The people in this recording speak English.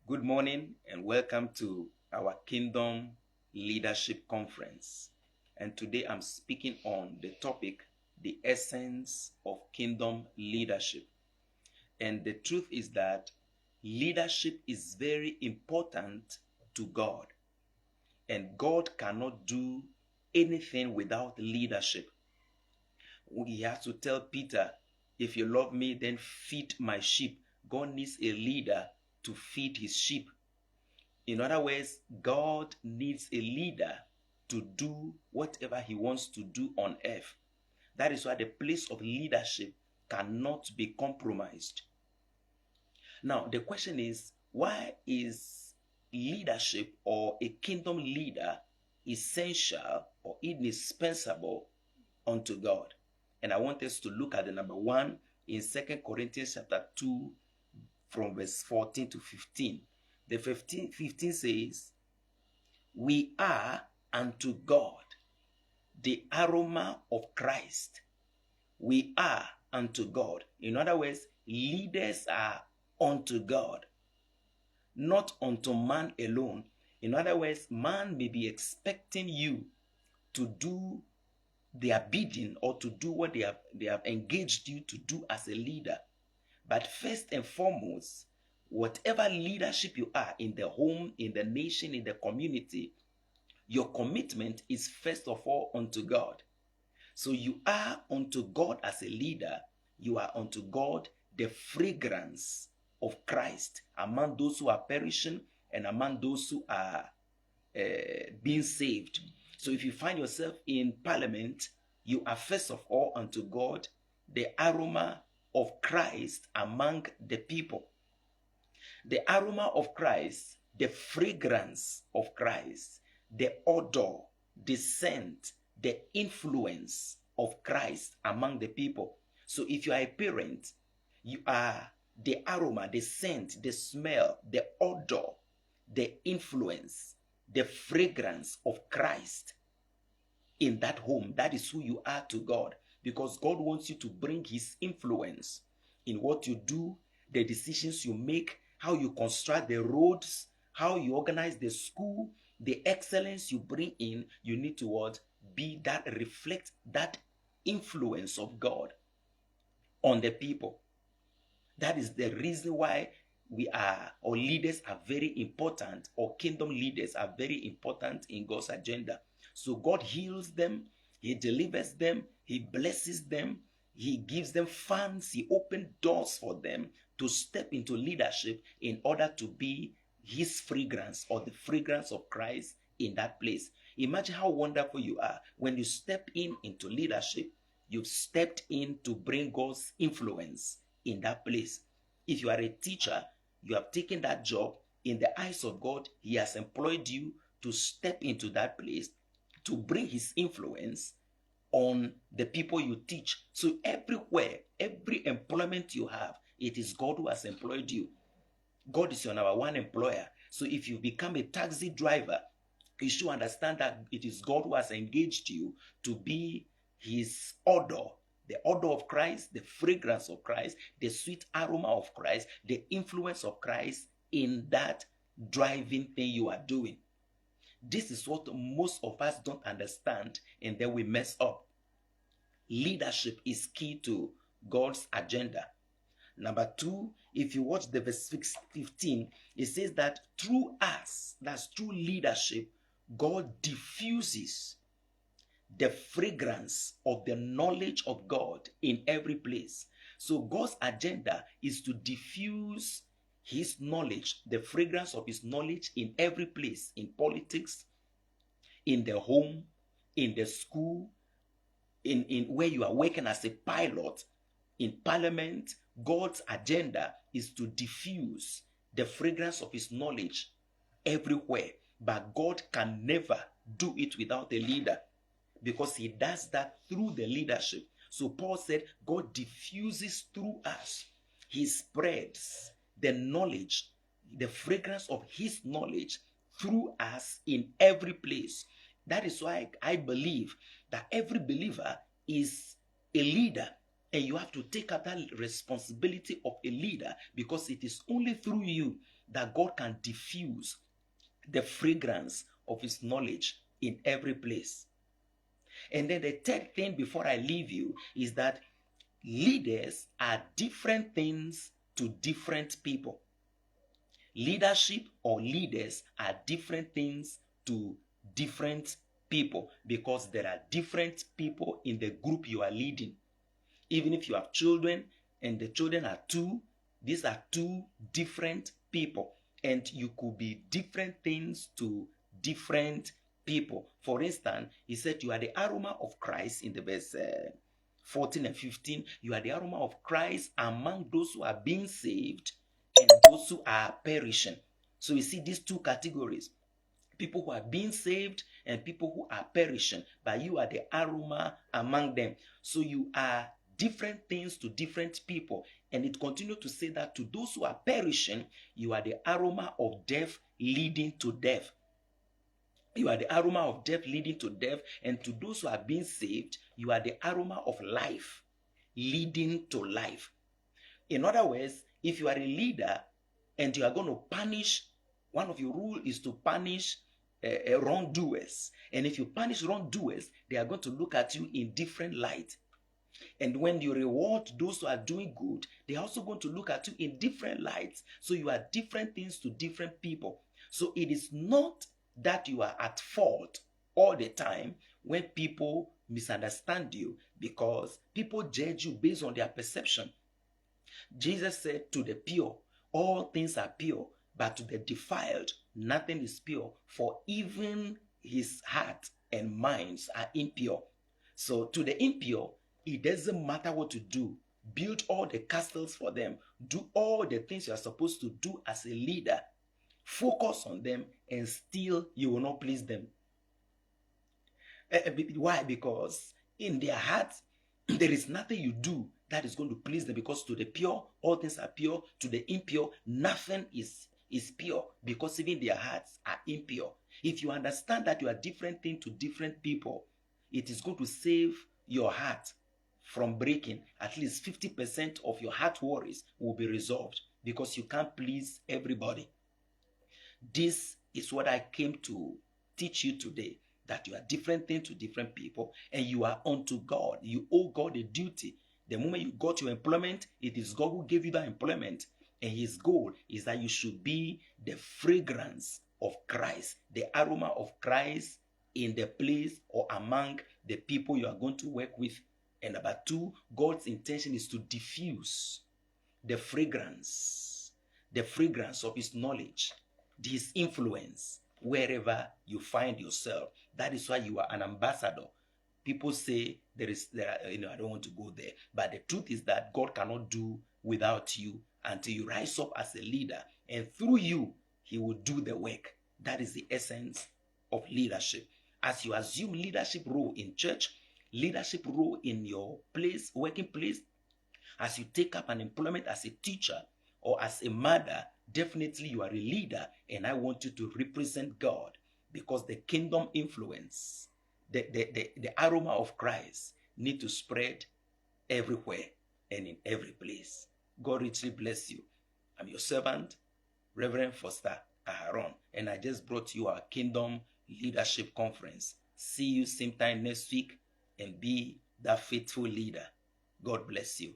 Good morning and welcome to our Kingdom Leadership Conference. And today I'm speaking on the topic, the essence of kingdom leadership. And the truth is that leadership is very important to God. And God cannot do anything without leadership. He has to tell Peter, if you love me, then feed my sheep. God needs a leader to feed his sheep. In other words, God needs a leader to do whatever he wants to do on earth. That is why the place of leadership cannot be compromised. Now, the question is, why is leadership or a kingdom leader essential or indispensable unto God? And I want us to look at the number one in 2 Corinthians chapter 2 from verse 14 to 15. The 15 says, we are unto God the aroma of Christ. We are unto God. In other words, leaders are unto God, not unto man alone. In other words, man may be expecting you to do their bidding or to do what they have engaged you to do as a leader. But first and foremost, whatever leadership you are in the home, in the nation, in the community, your commitment is first of all unto God. So you are unto God as a leader. You are unto God the fragrance of Christ among those who are perishing and among those who are being saved. So if you find yourself in parliament, you are first of all unto God the aroma of Christ among the people. The aroma of Christ, the fragrance of Christ, the odor, the scent, the influence of Christ among the people. So if you are a parent, you are the aroma, the scent, the smell, the odor, the influence, the fragrance of Christ in that home. That is who you are to God, because God wants you to bring his influence in what you do, the decisions you make, how you construct the roads, how you organize the school, the excellence you bring in. You need to what? Be that reflect that influence of God on the people. That is the reason why leaders are very important, or kingdom leaders are very important in God's agenda. So God heals them, he delivers them, he blesses them, he gives them funds, he opens doors for them to step into leadership in order to be his fragrance or the fragrance of Christ in that place. Imagine how wonderful you are when you step into leadership. You've stepped in to bring God's influence in that place. If you are a teacher, you have taken that job. In the eyes of God, he has employed you to step into that place to bring his influence on the people you teach. So everywhere, every employment you have, it is God who has employed you. God is your number one employer. So if you become a taxi driver, you should understand that it is God who has engaged you to be his odor, the odor of Christ, the fragrance of Christ, the sweet aroma of Christ, the influence of Christ in that driving thing you are doing. This is what most of us don't understand, and then we mess up. Leadership is key to God's agenda. Number two, if you watch the verse 15, it says that through us, that's through leadership, God diffuses the fragrance of the knowledge of God in every place. So God's agenda is to diffuse his knowledge, the fragrance of his knowledge in every place, in politics, in the home, in the school, in where you are working as a pilot, in parliament. God's agenda is to diffuse the fragrance of his knowledge everywhere. But God can never do it without a leader, because he does that through the leadership. So Paul said, God diffuses through us. He spreads the knowledge, the fragrance of his knowledge through us in every place. That is why I believe that every believer is a leader. And you have to take up that responsibility of a leader, because it is only through you that God can diffuse the fragrance of his knowledge in every place. And then the third thing before I leave you is that leaders are different things to different people. Leadership or leaders are different things to different people, because there are different people in the group you are leading. Even if you have children and the children are two, these are two different people, and you could be different things to different people. For instance, he said you are the aroma of Christ in the verse 14 and 15. You are the aroma of Christ among those who are being saved and those who are perishing. So you see these two categories: people who are being saved and people who are perishing, but you are the aroma among them. So you are different things to different people. And it continues to say that to those who are perishing, you are the aroma of death leading to death. You are the aroma of death leading to death. And to those who are being saved, you are the aroma of life leading to life. In other words, if you are a leader and you are going to punish, one of your rules is to punish wrongdoers. And if you punish wrongdoers, they are going to look at you in different light. And when you reward those who are doing good, they are also going to look at you in different lights. So you are different things to different people. So it is not that you are at fault all the time when people misunderstand you, because people judge you based on their perception. Jesus said to the pure, all things are pure, but to the defiled, nothing is pure, for even his heart and minds are impure. So to the impure, it doesn't matter what to do. Build all the castles for them. Do all the things you are supposed to do as a leader. Focus on them, and still you will not please them. Why? Because in their hearts, there is nothing you do that is going to please them, because to the pure, all things are pure. To the impure, nothing is pure, because even their hearts are impure. If you understand that you are different things to different people, it is going to save your heart from breaking. At least 50% of your heart worries will be resolved, because you can't please everybody. This is what I came to teach you today, that you are different things to different people, and you are unto God. You owe God a duty. The moment you got your employment, it is God who gave you that employment, and his goal is that you should be the fragrance of Christ, the aroma of Christ in the place or among the people you are going to work with. And number two, God's intention is to diffuse the fragrance of his knowledge, his influence, wherever you find yourself. That is why you are an ambassador. People say I don't want to go there, but the truth is that God cannot do without you until you rise up as a leader, and through you, he will do the work. That is the essence of leadership. As you assume leadership role in church, leadership role in your place, working place, as you take up an employment as a teacher or as a mother, definitely you are a leader, and I want you to represent God, because the kingdom influence, the aroma of Christ need to spread everywhere and in every place. God richly bless you. I'm your servant, Reverend Foster Aharon, and I just brought you our Kingdom Leadership Conference. See you same time next week, and be that faithful leader. God bless you.